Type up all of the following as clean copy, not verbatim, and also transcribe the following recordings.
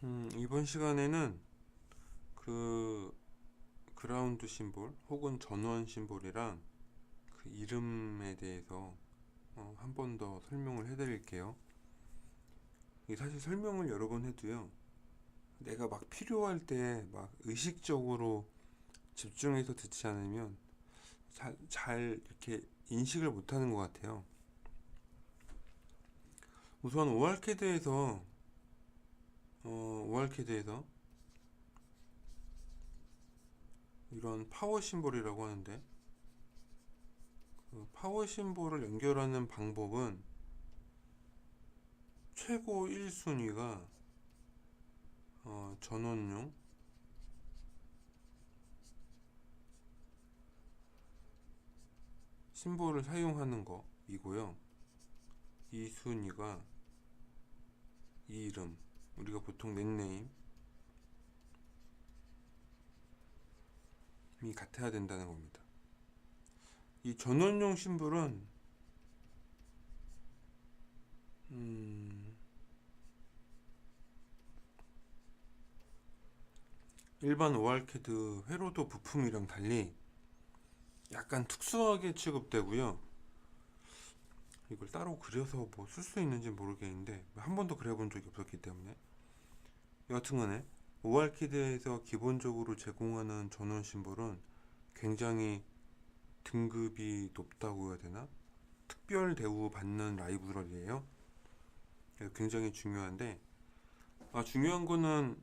이번 시간에는 그 그라운드 심볼 혹은 전원 심볼이랑 그 이름에 대해서 한 번 더 설명을 해드릴게요. 이게 사실 설명을 여러 번 해도요, 내가 막 필요할 때 막 의식적으로 집중해서 듣지 않으면 잘 이렇게 인식을 못하는 것 같아요. 우선 ORCAD에서 이런 파워 심볼이라고 하는데, 그 파워 심볼을 연결하는 방법은 최고 1순위가 전원용 심볼을 사용하는 거이고요. 2순위가 이 이름, 우리가 보통 닉네임이 같아야 된다는 겁니다. 이 전원용 심볼은 일반 ORCAD 회로도 부품이랑 달리 약간 특수하게 취급되고요. 이걸 따로 그려서 뭐 쓸 수 있는지 모르겠는데 한 번도 그려본 적이 없었기 때문에, 여하튼간에 ORCAD에서 기본적으로 제공하는 전원 심볼은 굉장히 등급이 높다고 해야 되나? 특별 대우 받는 라이브러리예요. 굉장히 중요한데, 중요한 거는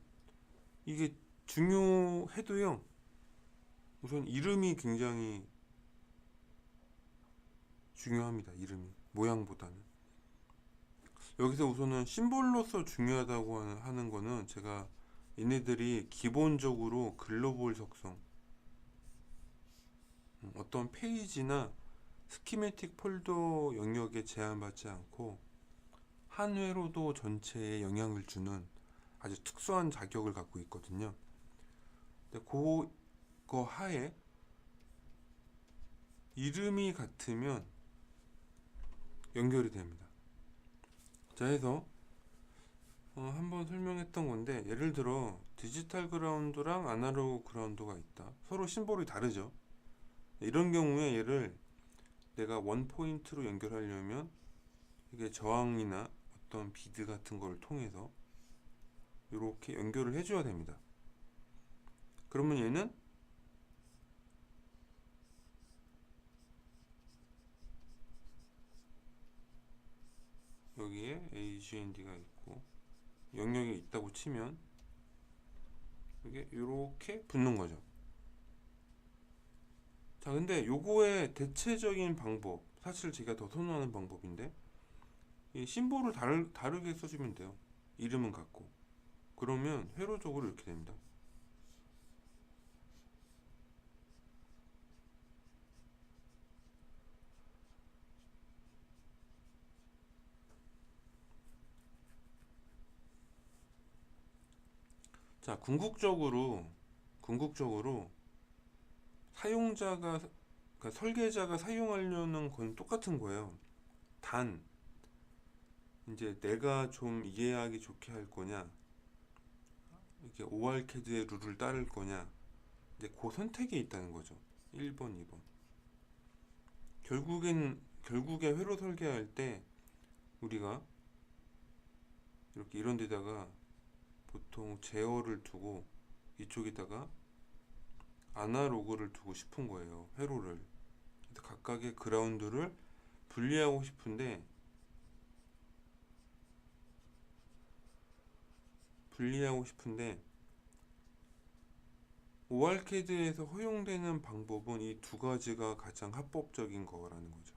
이게 중요해도요, 우선 이름이 굉장히 중요합니다. 이름이 모양보다는. 여기서 우선은 심볼로서 중요하다고 하는 거는, 제가 얘네들이 기본적으로 글로벌 속성, 어떤 페이지나 스키매틱 폴더 영역에 제한받지 않고 한 회로도 전체에 영향을 주는 아주 특수한 자격을 갖고 있거든요. 근데 그거 하에 이름이 같으면 연결이 됩니다. 자, 해서 한번 설명했던 건데, 예를 들어 디지털 그라운드랑 아날로그 그라운드가 있다. 서로 심볼이 다르죠. 이런 경우에 얘를 내가 원 포인트로 연결하려면 이게 저항이나 어떤 비드 같은 걸 통해서 이렇게 연결을 해줘야 됩니다. 그러면 얘는 여기에 AGND가 있고 영역이 있다고 치면 이게 이렇게 붙는 거죠. 자, 근데 요거의 대체적인 방법, 사실 제가 더 선호하는 방법인데, 이 심볼을 다르게 써주면 돼요. 이름은 같고. 그러면 회로적으로 이렇게 됩니다. 자, 궁극적으로 사용자가, 그러니까 설계자가 사용하려는 건 똑같은 거예요. 단, 이제 내가 좀 이해하기 좋게 할 거냐, 이게 ORCAD의 룰을 따를 거냐, 이제 그 선택이 있다는 거죠. 1번, 2번. 결국에 회로 설계할 때 우리가 이렇게 이런 데다가 보통 제어를 두고 이쪽에다가 아날로그를 두고 싶은 거예요. 회로를. 각각의 그라운드를 분리하고 싶은데 ORCAD에서 허용되는 방법은 이 두 가지가 가장 합법적인 거라는 거죠.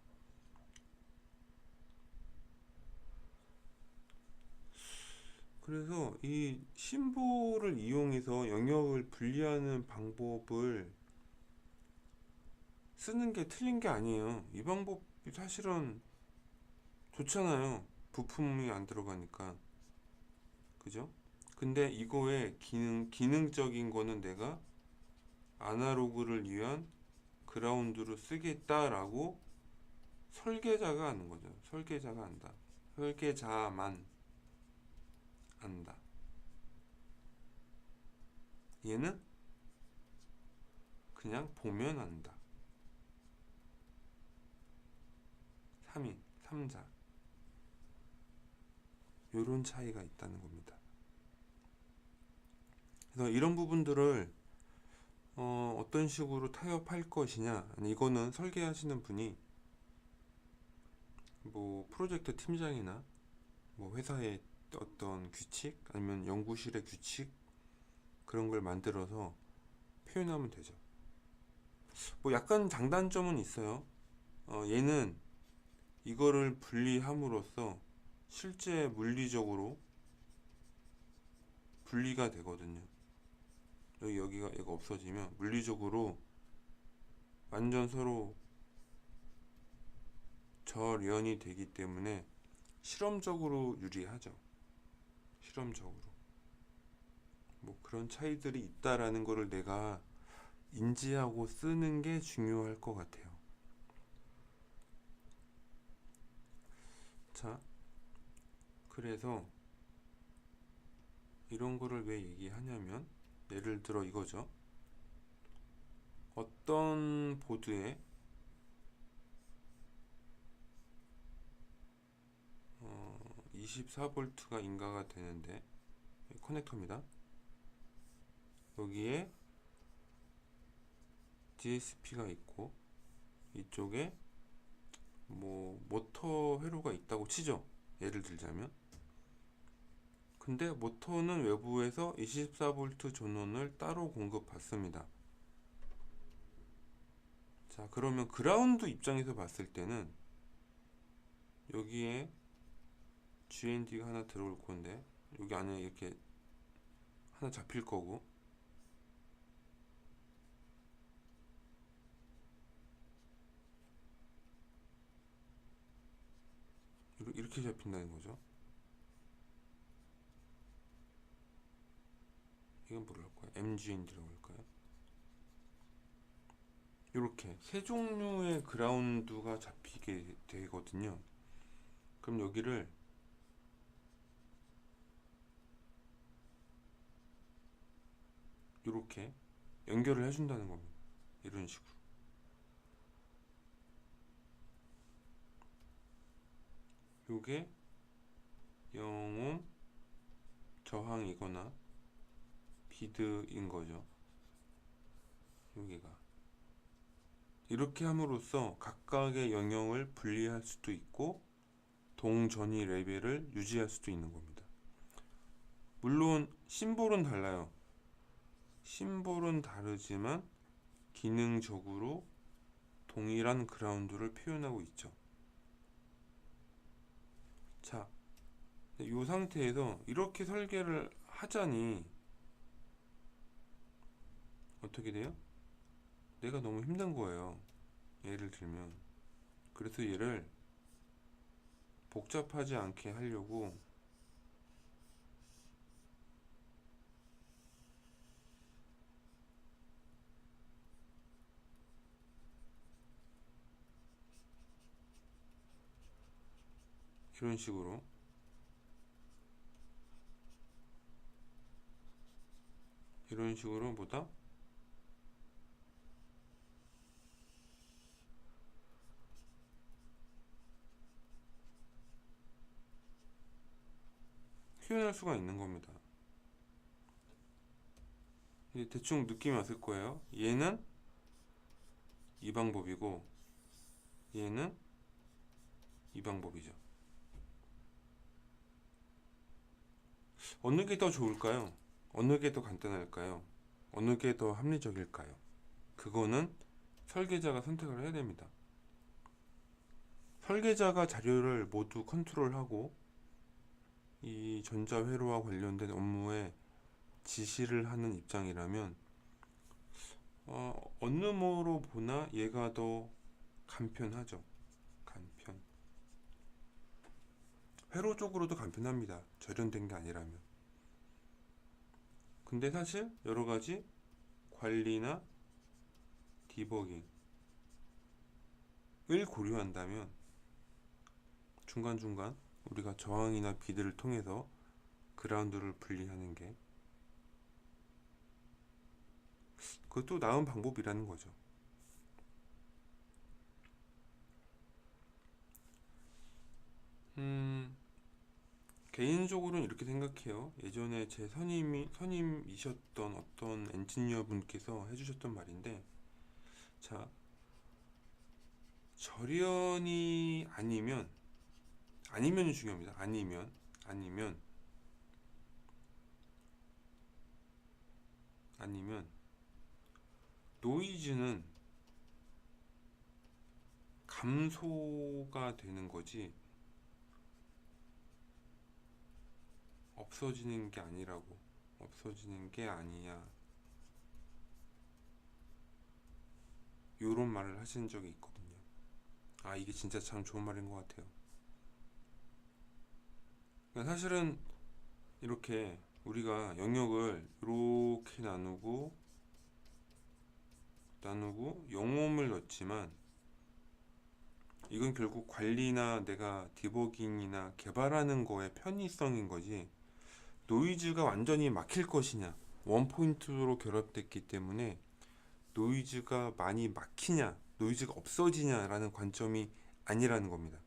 그래서 이 심볼을 이용해서 영역을 분리하는 방법을 쓰는 게 틀린 게 아니에요. 이 방법이 사실은 좋잖아요. 부품이 안 들어가니까. 그죠? 근데 이거의 기능적인 거는 내가 아날로그를 위한 그라운드로 쓰겠다라고 설계자가 하는 거죠. 설계자가 한다. 설계자만 안다. 얘는 그냥 보면 안다. 3인, 3자. 요런 차이가 있다는 겁니다. 그래서 이런 부분들을 어떤 식으로 타협할 것이냐, 아니, 이거는 설계하시는 분이 뭐 프로젝트 팀장이나 뭐 회사의 어떤 규칙 아니면 연구실의 규칙 그런 걸 만들어서 표현하면 되죠. 뭐 약간 장단점은 있어요. 얘는 이거를 분리함으로써 실제 물리적으로 분리가 되거든요. 여기가 얘가 없어지면 물리적으로 완전 서로 절연이 되기 때문에 실험적으로 유리하죠. 실험적으로 뭐 그런 차이들이 있다라는 거를 내가 인지하고 쓰는 게 중요할 것 같아요. 자, 그래서 이런 거를 왜 얘기하냐면, 예를 들어 이거죠. 어떤 보드에 24V가 인가가 되는데, 커넥터입니다. 여기에 DSP가 있고 이쪽에 뭐 모터 회로가 있다고 치죠. 예를 들자면. 근데 모터는 외부에서 24V 전원을 따로 공급받습니다. 자, 그러면 그라운드 입장에서 봤을 때는 여기에 GND가 하나 들어올 건데, 여기 안에 이렇게 하나 잡힐 거고, 이렇게 잡힌다는 거죠. 이건 뭐로 할까요? MGND라고 할까요? 이렇게 세 종류의 그라운드가 잡히게 되거든요. 그럼 여기를 이렇게 연결을 해준다는 겁니다. 이런 식으로. 요게 영옴 저항이거나 비드인 거죠. 여기가 이렇게 함으로써 각각의 영역을 분리할 수도 있고 동전위 레벨을 유지할 수도 있는 겁니다. 물론 심볼은 달라요. 심볼은 다르지만 기능적으로 동일한 그라운드를 표현하고 있죠. 자, 이 상태에서 이렇게 설계를 하자니 어떻게 돼요? 내가 너무 힘든 거예요. 예를 들면. 그래서 얘를 복잡하지 않게 하려고 이런 식으로 뭐다? 표현할 수가 있는 겁니다. 이제 대충 느낌이 왔을 거예요. 얘는 이 방법이고 얘는 이 방법이죠. 어느 게 더 좋을까요? 어느 게 더 간단할까요? 어느 게 더 합리적일까요? 그거는 설계자가 선택을 해야 됩니다. 설계자가 자료를 모두 컨트롤하고 이 전자회로와 관련된 업무에 지시를 하는 입장이라면 어느 뭐로 보나 얘가 더 간편하죠. 간편. 회로적으로도 간편합니다. 절연된 게 아니라면. 근데 사실 여러 가지 관리나 디버깅을 고려한다면 중간중간 우리가 저항이나 비드를 통해서 그라운드를 분리하는 게 그것도 나은 방법이라는 거죠. 음, 개인적으로는 이렇게 생각해요. 예전에 제 선임이셨던 어떤 엔지니어 분께서 해주셨던 말인데, 자, 절연이 아니면이 중요합니다. 아니면, 아니면, 노이즈는 감소가 되는 거지, 없어지는 게 아니라고. 없어지는 게 아니야. 요런 말을 하신 적이 있거든요. 아, 이게 진짜 참 좋은 말인 것 같아요. 그러니까 사실은 이렇게 우리가 영역을 이렇게 나누고 영홈을 넣지만 이건 결국 관리나 내가 디버깅이나 개발하는 거의 편의성인 거지, 노이즈가 완전히 막힐 것이냐, 원포인트로 결합됐기 때문에 노이즈가 많이 막히냐, 노이즈가 없어지냐라는 관점이 아니라는 겁니다.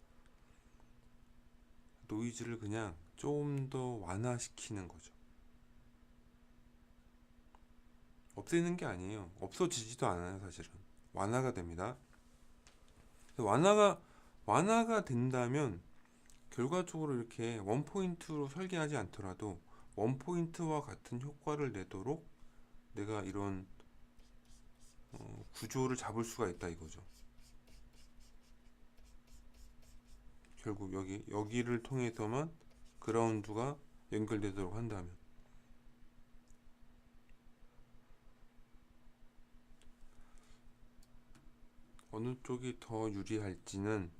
노이즈를 그냥 좀 더 완화시키는 거죠. 없애는 게 아니에요. 없어지지도 않아요, 사실은. 완화가 됩니다. 완화가 된다면 결과적으로 이렇게 원포인트로 설계하지 않더라도 원포인트와 같은 효과를 내도록 내가 이런 구조를 잡을 수가 있다 이거죠. 결국 여기를 통해서만 그라운드가 연결되도록 한다면, 어느 쪽이 더 유리할지는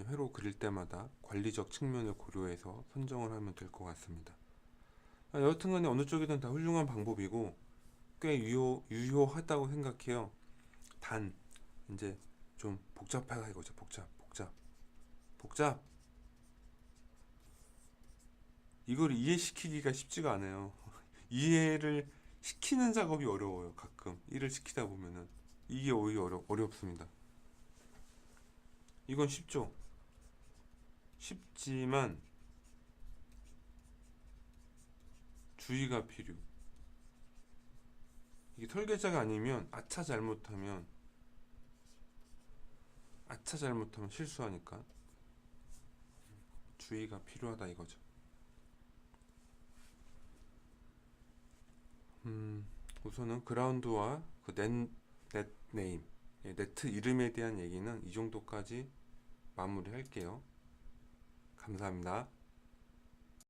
회로 그릴 때마다 관리적 측면을 고려해서 선정을 하면 될 것 같습니다. 여하튼간에 어느 쪽이든 다 훌륭한 방법이고 꽤 유효하다고 생각해요. 단 이제 좀 복잡하다 이거죠. 복잡. 이걸 이해시키기가 쉽지가 않아요. 이해를 시키는 작업이 어려워요. 가끔 일을 시키다 보면은 이게 오히려 어렵습니다. 이건 쉽죠. 쉽지만 주의가 필요. 이게 설계자가 아니면 아차 잘못하면 실수하니까 주의가 필요하다 이거죠. 우선은 그라운드와 그 넷 네임, 네트 이름에 대한 얘기는 이 정도까지 마무리할게요. 감사합니다.